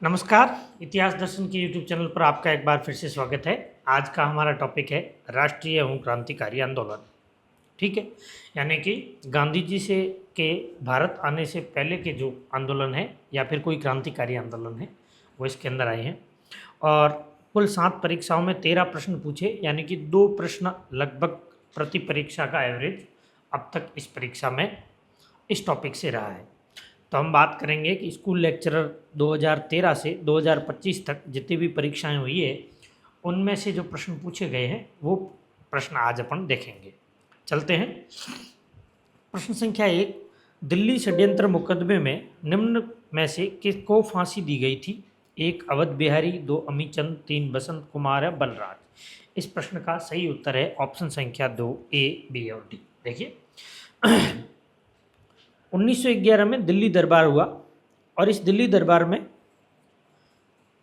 नमस्कार। इतिहास दर्शन के यूट्यूब चैनल पर आपका एक बार फिर से स्वागत है। आज का हमारा टॉपिक है राष्ट्रीय एवं क्रांतिकारी आंदोलन। ठीक है, यानी कि गांधी जी से के भारत आने से पहले के जो आंदोलन है या फिर कोई क्रांतिकारी आंदोलन है वो इसके अंदर आए हैं। और कुल 7 परीक्षाओं में 13 प्रश्न पूछे, यानी कि 2 प्रश्न लगभग प्रति परीक्षा का एवरेज अब तक इस परीक्षा में इस टॉपिक से रहा है। तो हम बात करेंगे कि स्कूल लेक्चरर 2013 से 2025 तक जितनी भी परीक्षाएं हुई है उनमें से जो प्रश्न पूछे गए हैं वो प्रश्न आज अपन देखेंगे। चलते हैं। प्रश्न संख्या 1, दिल्ली षड्यंत्र मुकदमे में निम्न में से किसको फांसी दी गई थी? 1 अवध बिहारी, 2 अमीचंद, 3 बसंत कुमार या बलराज। इस प्रश्न का सही उत्तर है ऑप्शन संख्या 2 ए, बी और डी। देखिए 1911 में दिल्ली दरबार हुआ और इस दिल्ली दरबार में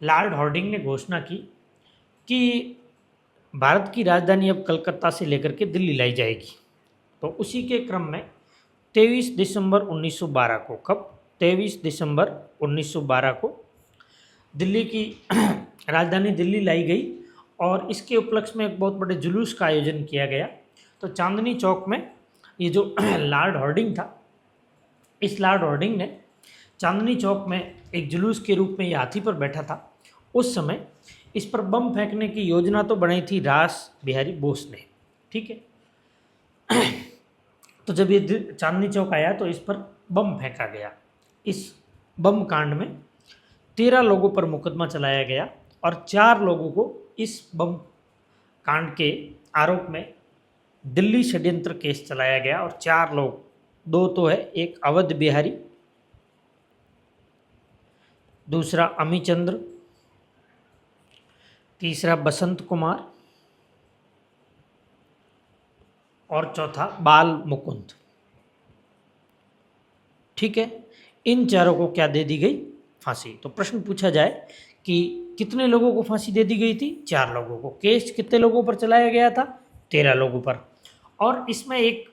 लॉर्ड हार्डिंग ने घोषणा की कि भारत की राजधानी अब कलकत्ता से लेकर के दिल्ली लाई जाएगी। तो उसी के क्रम में 23 दिसंबर 1912 को, कब? 23 दिसंबर 1912 को दिल्ली की राजधानी दिल्ली लाई गई और इसके उपलक्ष्य में एक बहुत बड़े जुलूस का आयोजन किया गया। तो चांदनी चौक में ये जो लॉर्ड हार्डिंग था, इस लॉर्ड हार्डिंग ने चांदनी चौक में एक जुलूस के रूप में ये हाथी पर बैठा था। उस समय इस पर बम फेंकने की योजना तो बनाई थी रास बिहारी बोस ने। ठीक है। तो जब ये चांदनी चौक आया तो इस पर बम फेंका गया। इस बम कांड में 13 लोगों पर मुकदमा चलाया गया और 4 लोगों को इस बम कांड के आरोप में दिल्ली षड्यंत्र केस चलाया गया। और 4 लोग, 2 तो है, एक अवध बिहारी, दूसरा अमीचंद्र, तीसरा बसंत कुमार और चौथा बाल मुकुंद। ठीक है, इन चारों को क्या दे दी गई? फांसी। तो प्रश्न पूछा जाए कि कितने लोगों को फांसी दे दी गई थी? 4 लोगों को। केस कितने लोगों पर चलाया गया था? 13 लोगों पर। और इसमें एक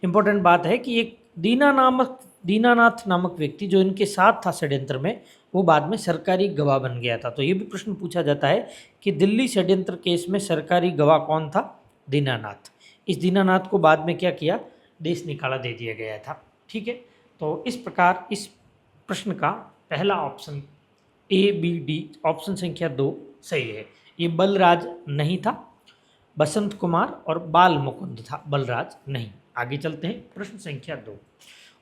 इम्पोर्टेंट बात है कि एक दीनानाथ नामक व्यक्ति जो इनके साथ था षड्यंत्र में, वो बाद में सरकारी गवाह बन गया था। तो ये भी प्रश्न पूछा जाता है कि दिल्ली षड्यंत्र केस में सरकारी गवाह कौन था? दीनानाथ। इस दीनानाथ को बाद में क्या किया? देश निकाला दे दिया गया था। ठीक है, तो इस प्रकार इस प्रश्न का पहला option A, B, D, option संख्या 2 सही है। ये बलराज नहीं था, बसंत कुमार और बाल मुकुंद था, बलराज नहीं। आगे चलते हैं। प्रश्न संख्या 2,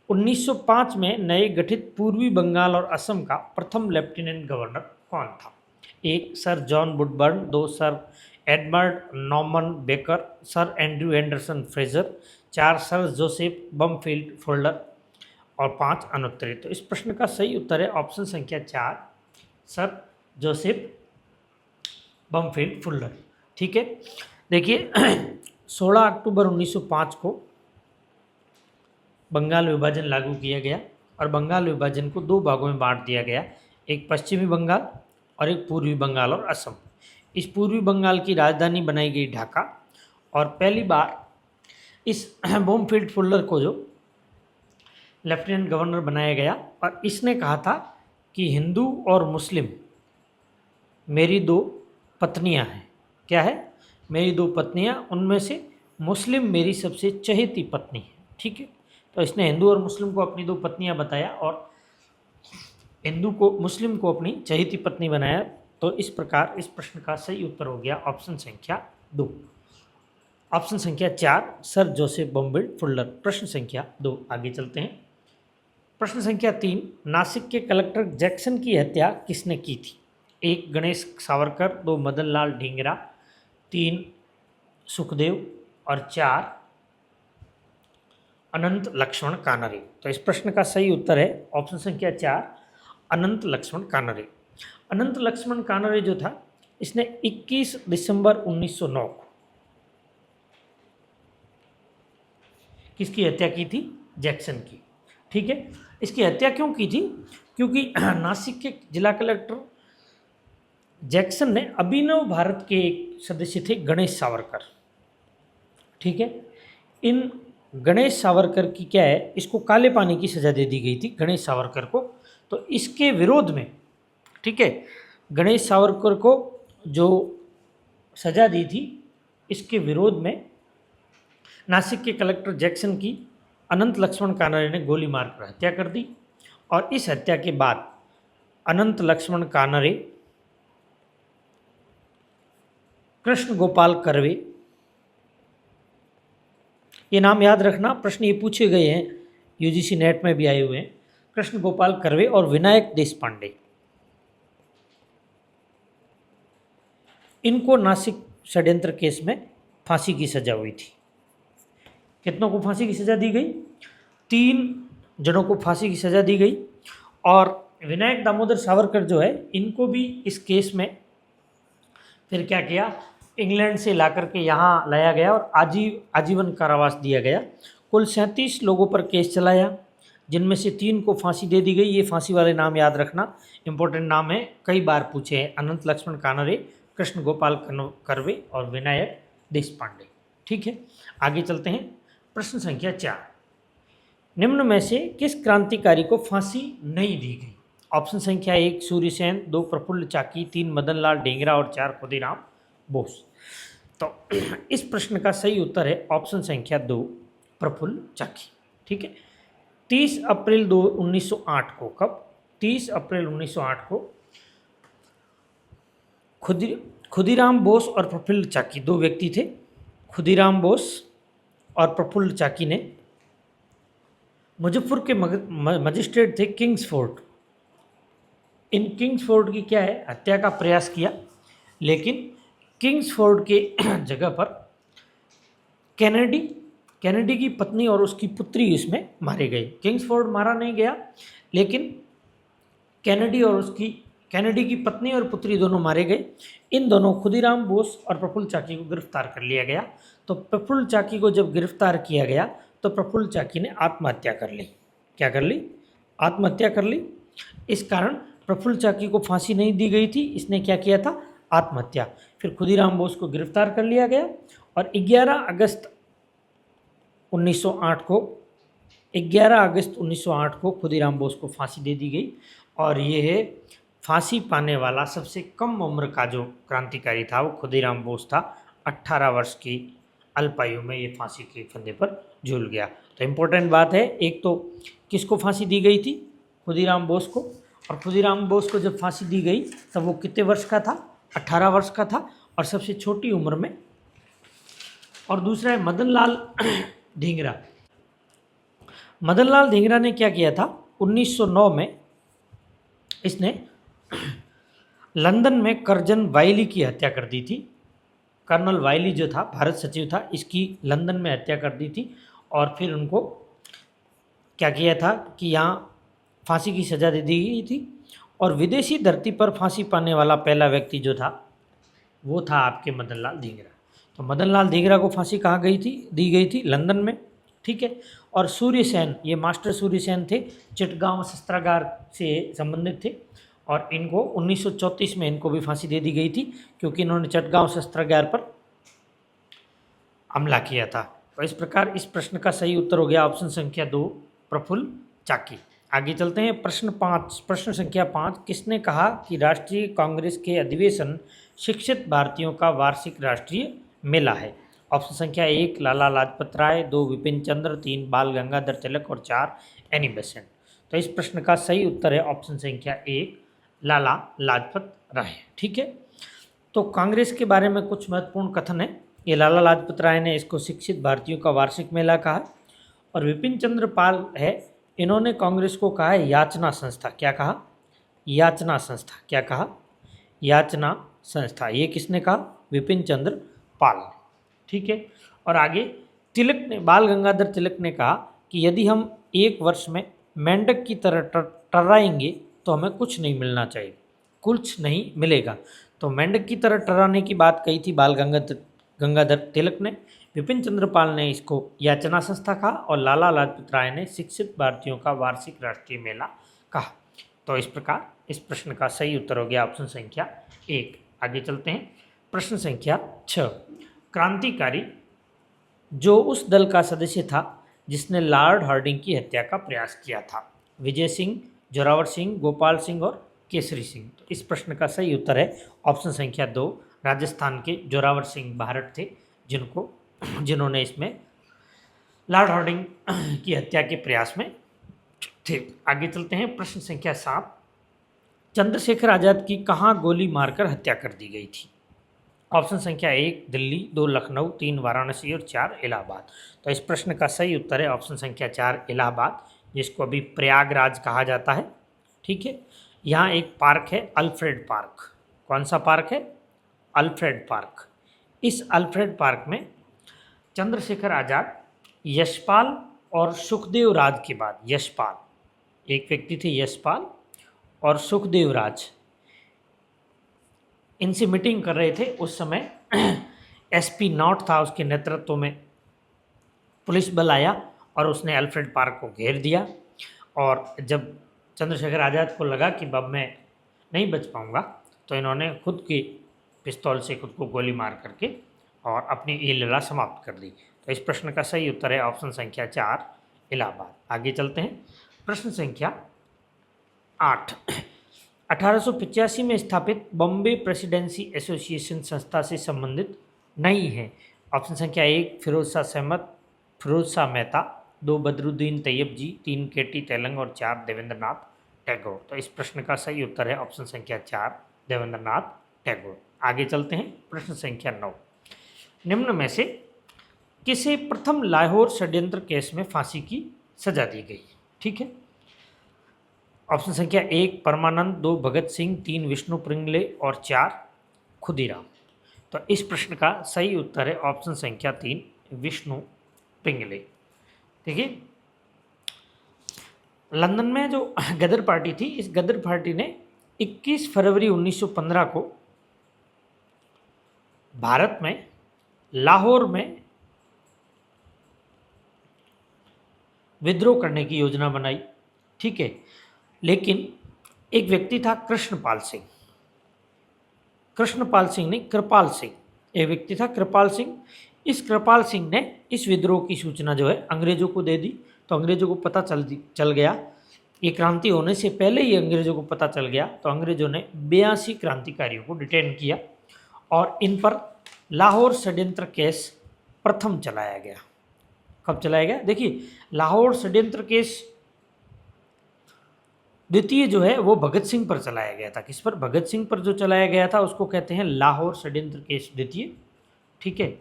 1905 में नए गठित पूर्वी बंगाल और असम का प्रथम लेफ्टिनेंट गवर्नर कौन था? 1 sir John Woodburn, 2 sir Edmund Norman Baker, sir Andrew Anderson Fraser, 4 sir Joseph Bampfylde Fuller और 5 अनुत्तरित। तो इस प्रश्न का सही उत्तर है ऑप्शन संख्या 4 सर जोसेफ बमफील्ड फुलर। ठीक है, देखिए 16 अक्टूबर 1905 को बंगाल विभाजन लागू किया गया और बंगाल विभाजन को 2 भागों में बांट दिया गया, एक पश्चिमी बंगाल और एक पूर्वी बंगाल और असम। इस पूर्वी बंगाल की राजधानी बनाई गई ढाका और पहली बार इस बमफील्ड फुलर को जो लेफ्टिनेंट गवर्नर बनाया गया और इसने कहा था कि हिंदू और मुस्लिम मेरी 2 पत्नियां हैं। क्या है? मेरी 2 पत्नियां, उनमें से मुस्लिम मेरी सबसे चहेती पत्नी है। ठीक है, तो इसने हिंदू और मुस्लिम को अपनी 2 पत्नियां बताया और मुस्लिम को अपनी चहेती पत्नी बनाया। तो इस प्रकार इस प्रश्न का सही उत्तर हो गया ऑप्शन संख्या 2, ऑप्शन संख्या 4 सर जोसेफ बमफील्ड फुलर। प्रश्न संख्या 2। आगे चलते हैं। प्रश्न संख्या 3, नासिक के कलेक्टर जैक्सन की हत्या किसने की थी? 1 गणेश सावरकर, 2 मदन लाल ढींगरा, 3 सुखदेव और 4 अनंत लक्ष्मण कानरे। तो इस प्रश्न का सही उत्तर है ऑप्शन संख्या 4 अनंत लक्ष्मण कानरे। अनंत लक्ष्मण कानरे जो था, इसने 21 दिसंबर 1909 को किसकी हत्या की थी? जैक्सन की। ठीक है, इसकी हत्या क्यों की थी? क्योंकि नासिक के जिला कलेक्टर जैक्सन ने अभिनव भारत के एक सदस्य थे गणेश सावरकर। ठीक है, इन गणेश सावरकर की क्या है, इसको काले पानी की सज़ा दे दी गई थी गणेश सावरकर को। तो इसके विरोध में ठीक है। गणेश सावरकर को जो सजा दी थी, इसके विरोध में नासिक के कलेक्टर जैक्सन की अनंत लक्ष्मण कानड़े ने गोली मारकर हत्या कर दी। और इस हत्या के बाद अनंत लक्ष्मण कानड़े, कृष्ण गोपाल कर्वे, ये नाम याद रखना, प्रश्न ये पूछे गए हैं, यूजीसी नेट में भी आए हुए हैं। कृष्ण गोपाल कर्वे और विनायक देशपांडे, इनको नासिक षड्यंत्र केस में फांसी की सजा हुई थी। कितनों को फांसी की सजा दी गई? 3 जनों को फांसी की सजा दी गई। और विनायक दामोदर सावरकर जो है, इनको भी इस केस में फिर क्या किया, इंग्लैंड से ला करके यहाँ लाया गया और आजीवन कारावास दिया गया। कुल 37 लोगों पर केस चलाया, जिनमें से 3 को फांसी दे दी गई। ये फांसी वाले नाम याद रखना, इंपॉर्टेंट नाम है, कई बार पूछे हैं, अनंत लक्ष्मण कानड़े, कृष्ण गोपाल कर्वे और विनायक देशपांडे। ठीक है, आगे चलते हैं। प्रश्न संख्या 4, निम्न में से किस क्रांतिकारी को फांसी नहीं दी गई? ऑप्शन संख्या 1 सूर्यसेन, 2 प्रफुल्ल चाकी, 3 मदनलाल डेंगरा और 4 खुदीराम बोस। तो इस प्रश्न का सही उत्तर है ऑप्शन संख्या 2 प्रफुल्ल चाकी। ठीक है, 30 अप्रैल 1908 को, कब? 30 अप्रैल 1908 को खुदीराम बोस और प्रफुल्ल चाकी, 2 व्यक्ति थे। खुदीराम बोस और प्रफुल्ल चाकी ने मुजफ्फर के मजिस्ट्रेट थे किंग्सफोर्ड, इन किंग्सफोर्ड की क्या है, हत्या का प्रयास किया। लेकिन किंग्सफोर्ड के जगह पर कैनेडी की पत्नी और उसकी पुत्री इसमें मारे गए। किंग्सफोर्ड मारा नहीं गया, लेकिन कैनेडी की पत्नी और पुत्री दोनों मारे गए। इन दोनों खुदीराम बोस और प्रफुल्ल चाकी को गिरफ्तार कर लिया गया। तो प्रफुल्ल चाकी को जब गिरफ्तार किया गया तो प्रफुल्ल चाकी ने आत्महत्या कर ली। क्या कर ली? आत्महत्या कर ली। इस कारण प्रफुल्ल चाकी को फांसी नहीं दी गई थी, इसने क्या किया था? आत्महत्या। फिर खुदीराम बोस को गिरफ्तार कर लिया गया और 11 अगस्त 1908 को खुदीराम बोस को फांसी दे दी गई। और ये है फांसी पाने वाला सबसे कम उम्र का जो क्रांतिकारी था, वो खुदीराम बोस था। 18 वर्ष की अल्पायु में ये फांसी के फंदे पर झूल गया। तो इम्पोर्टेंट बात है, एक तो किसको फांसी दी गई थी? खुदीराम बोस को। और खुदीराम बोस को जब फांसी दी गई तब वो कितने वर्ष का था? 18 वर्ष का था, और सबसे छोटी उम्र में। और दूसरा है मदनलाल ढींगरा। मदनलाल ढींगरा ने क्या किया था? 1909 में इसने लंदन में कर्जन वाइली की हत्या कर दी थी। कर्नल वाइली जो था, भारत सचिव था, इसकी लंदन में हत्या कर दी थी। और फिर उनको क्या किया था कि यहाँ फांसी की सज़ा दे दी गई थी। और विदेशी धरती पर फांसी पाने वाला पहला व्यक्ति जो था वो था आपके मदनलाल ढींगरा। तो मदनलाल ढींगरा को फांसी कहाँ दी गई थी? लंदन में। ठीक है। और सूर्यसेन, ये मास्टर सूर्यसेन थे, चिटगांव शस्त्रागार से संबंधित थे। और इनको 1934 में इनको भी फांसी दे दी गई थी, क्योंकि इन्होंने चिटगांव शस्त्रागार पर हमला किया था। तो इस प्रकार इस प्रश्न का सही उत्तर हो गया ऑप्शन संख्या 2 प्रफुल्ल चाकी। आगे चलते हैं। प्रश्न संख्या 5, किसने कहा कि राष्ट्रीय कांग्रेस के अधिवेशन शिक्षित भारतीयों का वार्षिक राष्ट्रीय मेला है? ऑप्शन संख्या 1 लाला लाजपत राय, 2 विपिन चंद्र, 3 बाल गंगाधर तिलक और 4 एनी बेसेंट। तो इस प्रश्न का सही उत्तर है ऑप्शन संख्या 1 लाला लाजपत राय। ठीक है। तो कांग्रेस के बारे में कुछ महत्वपूर्ण कथन है। ये लाला लाजपत राय ने इसको शिक्षित भारतीयों का वार्षिक मेला कहा। और विपिन चंद्र पाल है, इन्होंने कांग्रेस को कहा है याचना संस्था। क्या कहा? याचना संस्था। क्या कहा? याचना संस्था। ये किसने कहा? विपिन चंद्र पाल ने। ठीक है। और आगे तिलक ने, बाल गंगाधर तिलक ने कहा कि यदि हम एक वर्ष में मेंढक की तरह टर्राएंगे तो हमें कुछ नहीं मिलना चाहिए, कुछ नहीं मिलेगा। तो मेंढक की तरह टर्राने की बात कही थी बाल गंगाधर तिलक ने। विपिन चंद्र पाल ने इसको याचना संस्था कहा और लाला लाजपत राय ने शिक्षित भारतीयों का वार्षिक राष्ट्रीय मेला कहा। तो इस प्रकार इस प्रश्न का सही उत्तर हो गया ऑप्शन संख्या 1। आगे चलते हैं। प्रश्न संख्या 6, क्रांतिकारी जो उस दल का सदस्य था जिसने लॉर्ड हार्डिंग की हत्या का प्रयास किया था? विजय सिंह, जोरावर सिंह, गोपाल सिंह और केसरी सिंह। तो इस प्रश्न का सही उत्तर है ऑप्शन संख्या 2, राजस्थान के जोरावर सिंह बारठ थे जिन्होंने इसमें लॉर्ड हार्डिंग की हत्या के प्रयास में थे। आगे चलते हैं, प्रश्न संख्या 7, चंद्रशेखर आजाद की कहाँ गोली मारकर हत्या कर दी गई थी? ऑप्शन संख्या 1 दिल्ली, 2 लखनऊ, 3 वाराणसी और 4 इलाहाबाद। तो इस प्रश्न का सही उत्तर है ऑप्शन संख्या 4 इलाहाबाद, जिसको अभी प्रयागराज कहा जाता है। ठीक है, यहाँ एक पार्क है अल्फ्रेड पार्क। कौन सा पार्क है? Alfred park. इस अल्फ्रेड पार्क में चंद्रशेखर आजाद यशपाल और सुखदेव राज के बाद, यशपाल एक व्यक्ति थे, यशपाल और सुखदेव राज, इनसे मीटिंग कर रहे थे। उस समय एसपी नॉट था, उसके नेतृत्व में पुलिस बल आया और उसने अल्फ्रेड पार्क को घेर दिया। और जब चंद्रशेखर आज़ाद को लगा कि अब मैं नहीं बच पाऊंगा, तो इन्होंने खुद की पिस्तौल से खुद को गोली मार करके और अपनी ये लीला समाप्त कर दी। तो इस प्रश्न का सही उत्तर है ऑप्शन संख्या 4 इलाहाबाद। आगे चलते हैं, प्रश्न संख्या 8, 1885 में स्थापित बॉम्बे प्रेसिडेंसी एसोसिएशन संस्था से संबंधित नहीं है। ऑप्शन संख्या 1 फिरोज शाह मेहता, 2 बदरुद्दीन तैयब जी, 3 केटी तेलंग और 4 देवेंद्र नाथ टैगोर। तो इस प्रश्न का सही उत्तर है ऑप्शन संख्या 4 देवेंद्र नाथ टैगोर। आगे चलते हैं, प्रश्न संख्या 9, निम्न में से किसे प्रथम लाहौर षड्यंत्र केस में फांसी की सजा दी गई? ठीक है, ऑप्शन संख्या 1 परमानंद, 2 भगत सिंह, 3 विष्णु पिंगले और 4 खुदीराम। तो इस प्रश्न का सही उत्तर है ऑप्शन संख्या 3 विष्णु पिंगले। देखिए, लंदन में जो गदर पार्टी थी, इस गदर पार्टी ने 21 फरवरी 1915 को भारत में लाहौर में विद्रोह करने की योजना बनाई। ठीक है, लेकिन एक व्यक्ति था कृष्णपाल सिंह, कृपाल सिंह, एक व्यक्ति था कृपाल सिंह। इस कृपाल सिंह ने इस विद्रोह की सूचना जो है अंग्रेजों को दे दी। तो अंग्रेजों को पता चल गया, ये क्रांति होने से पहले ही अंग्रेजों को पता चल गया। तो अंग्रेजों ने 82 क्रांतिकारियों को डिटेन किया और इन पर लाहौर षड्यंत्र केस प्रथम चलाया गया। कब चलाया गया? देखिए, लाहौर षड्यंत्र केस द्वितीय जो है वो भगत सिंह पर चलाया गया था। किस पर? भगत सिंह पर जो चलाया गया था उसको कहते हैं लाहौर षड्यंत्र केस द्वितीय। ठीक है,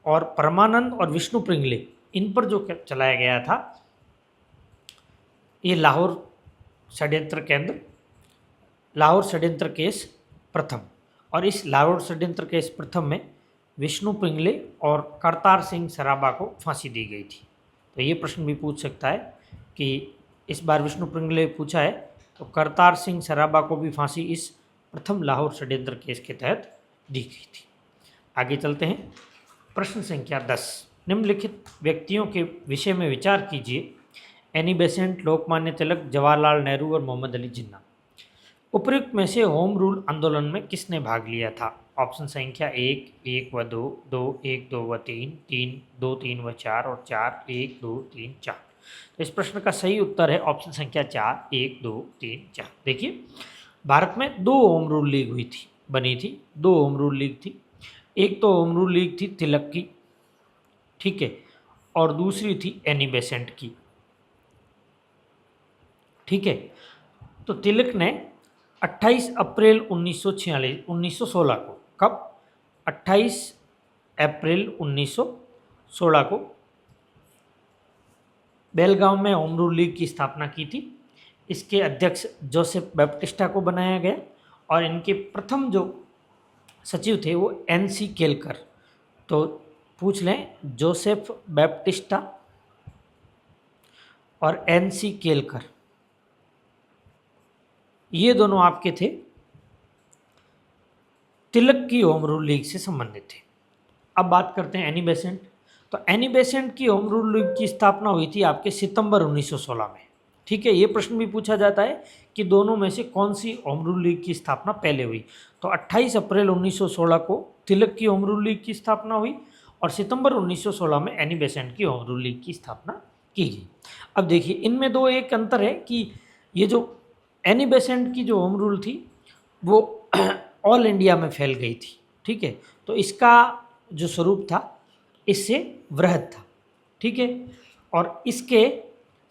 और परमानंद और विष्णु पिंगले, इन पर जो चलाया गया था ये लाहौर षड्यंत्र केस प्रथम। और इस लाहौर षड्यंत्र केस प्रथम में विष्णु पिंगले और करतार सिंह सराबा को फांसी दी गई थी। तो ये प्रश्न भी पूछ सकता है कि इस बार विष्णु पिंगले पूछा है, तो करतार सिंह सराबा को भी फांसी इस प्रथम लाहौर षड्यंत्र केस के तहत दी गई थी। आगे चलते हैं, प्रश्न संख्या 10, निम्नलिखित व्यक्तियों के विषय में विचार कीजिए। एनी बेसेंट, लोकमान्य तिलक, जवाहरलाल नेहरू और मोहम्मद अली जिन्ना। उपयुक्त में से होम रूल आंदोलन में किसने भाग लिया था? ऑप्शन संख्या 1, 1 व 2, 2, 1, 2 व 3, 3, 2, 3 व 4 और 4, 1, 2, 3, 4। तो इस प्रश्न का सही उत्तर है ऑप्शन संख्या 4, 1, 2, 3, 4। देखिए, भारत में 2 होम रूल लीग बनी थी, 2 होम रूल लीग थी। एक तो होम रूल लीग थी तिलक की, ठीक है, और दूसरी थी एनी बेसेंट की। ठीक है, तो तिलक ने 28 अप्रैल 1916 को, कब? 28 अप्रैल 1916 को बेलगांव में होम रूल लीग की स्थापना की थी। इसके अध्यक्ष जोसेफ बैप्टिस्टा को बनाया गया और इनके प्रथम जो सचिव थे वो एनसी केलकर। तो पूछ लें, जोसेफ बैप्टिस्टा और एनसी केलकर, ये दोनों आपके थे तिलक की होम रूल लीग से संबंधित थे। अब बात करते हैं एनी बेसेंट। तो एनी बेसेंट की होम रूल लीग की स्थापना हुई थी आपके सितंबर 1916 में। ठीक है, ये प्रश्न भी पूछा जाता है कि दोनों में से कौन सी होम रूल लीग की स्थापना पहले हुई। तो 28 अप्रैल 1916 को तिलक की होम रूल लीग की स्थापना हुई और सितंबर 1916 में एनी बेसेंट की होम रूल लीग की स्थापना की गई। अब देखिए, इनमें एक अंतर है कि ये जो एनी बेसेंट की जो होम रूल थी वो ऑल इंडिया में फैल गई थी, ठीक है। तो इसका जो स्वरूप था इससे वृहद था, ठीक है। और इसके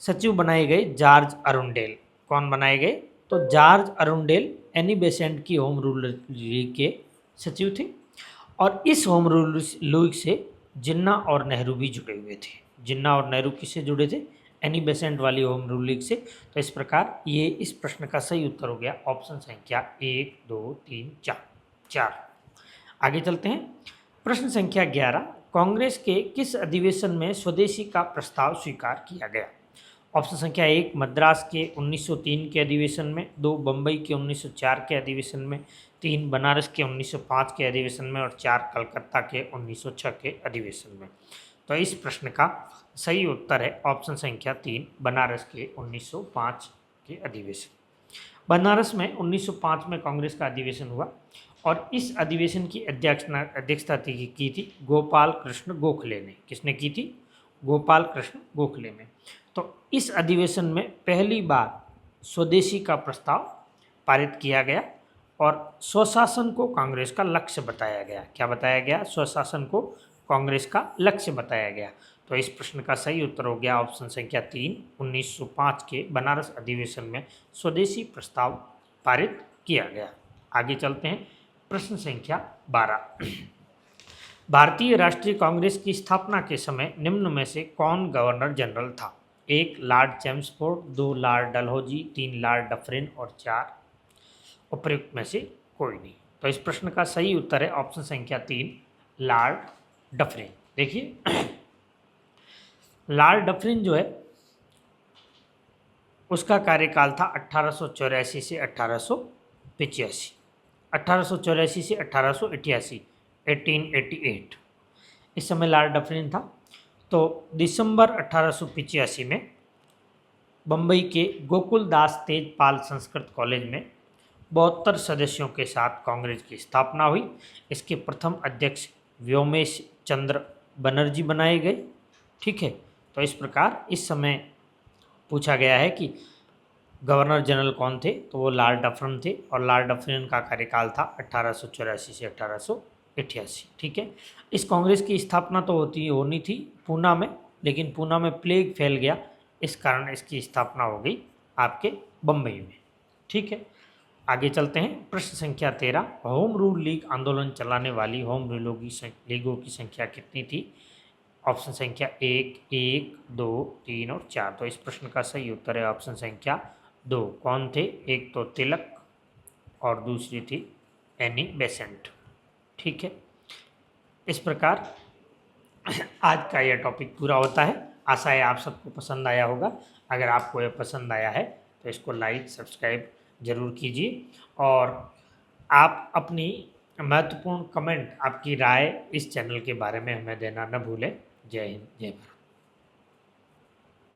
सचिव बनाए गए जॉर्ज अरुंडेल। कौन बनाए गए? तो जॉर्ज अरुंडेल एनी बेसेंट की होम रूल लीग के सचिव थे। और इस होम रूल लीग से जिन्ना और नेहरू भी जुड़े हुए थे। जिन्ना और नेहरू किससे जुड़े थे? एनी बेसेंट वाली होम रूल लीग से। तो इस प्रकार ये इस प्रश्न का सही उत्तर हो गया ऑप्शन संख्या 1, 2, 3, 4। आगे चलते हैं। प्रश्न संख्या 11, कांग्रेस के किस अधिवेशन में स्वदेशी का प्रस्ताव स्वीकार किया गया? ऑप्शन संख्या 1, मद्रास के 1903 के अधिवेशन में, 2, बम्बई के 1904 के अधिवेशन में, 3, बनारस के 1905 के अधिवेशन में और 4, कलकत्ता के 1906 के अधिवेशन में। तो इस प्रश्न का सही उत्तर है ऑप्शन संख्या 3, बनारस के 1905 के अधिवेशन। बनारस में 1905 में कांग्रेस का अधिवेशन हुआ और इस अधिवेशन की अध्यक्षता की थी गोपाल कृष्ण गोखले ने। किसने की थी? गोपाल कृष्ण गोखले ने। तो इस अधिवेशन में पहली बार स्वदेशी का प्रस्ताव पारित किया गया और स्वशासन को कांग्रेस का लक्ष्य बताया गया। क्या बताया गया? स्वशासन को कांग्रेस का लक्ष्य बताया गया। तो इस प्रश्न का सही उत्तर हो गया ऑप्शन संख्या 3, 1905 के बनारस अधिवेशन में स्वदेशी प्रस्ताव पारित किया गया। आगे चलते हैं। प्रश्न संख्या 12, भारतीय राष्ट्रीय कांग्रेस की स्थापना के समय निम्न में से कौन गवर्नर जनरल था? 1, Lord Chelmsford, 2, Lord Dalhousie, 3, Lord Dufferin और 4, उपर्युक्त में से कोई नहीं। तो इस प्रश्न का सही उत्तर है ऑप्शन संख्या 3, लॉर्ड डफरिन। देखिए लॉर्ड डफरिन जो है उसका कार्यकाल था 1884 से 1885, 1884 से 1888, 1888। इस समय लॉर्ड डफरिन था। तो दिसंबर 1885 में बम्बई के गोकुल दास तेजपाल संस्कृत कॉलेज में 72 सदस्यों के साथ कांग्रेस की स्थापना हुई। इसके प्रथम अध्यक्ष व्योमेश चंद्र बनर्जी बनाए गए, ठीक है। तो इस प्रकार इस समय पूछा गया है कि गवर्नर जनरल कौन थे? तो वो लॉर्ड डफरिन थे और लॉर्ड डफरिन का कार्यकाल था 1884 से 1888, ठीक है। इस कांग्रेस की स्थापना तो होनी थी पूना में, लेकिन पूना में प्लेग फैल गया, इस कारण इसकी स्थापना हो गई आपके बम्बई में, ठीक है। आगे चलते हैं। प्रश्न संख्या 13, होम रूल लीग आंदोलन चलाने वाली होम लीगों की संख्या कितनी थी? ऑप्शन संख्या 1, 1, 2, 3 और 4। तो इस प्रश्न का सही उत्तर है ऑप्शन संख्या 2। कौन थे? एक तो तिलक और दूसरी थी एनी बेसेंट, ठीक है। इस प्रकार आज का यह टॉपिक पूरा होता है। आशा है आप सबको पसंद आया होगा। अगर आपको यह पसंद आया है तो इसको लाइक सब्सक्राइब ज़रूर कीजिए और आप अपनी महत्वपूर्ण कमेंट, आपकी राय इस चैनल के बारे में हमें देना न भूलें। जय हिंद, जय भारत।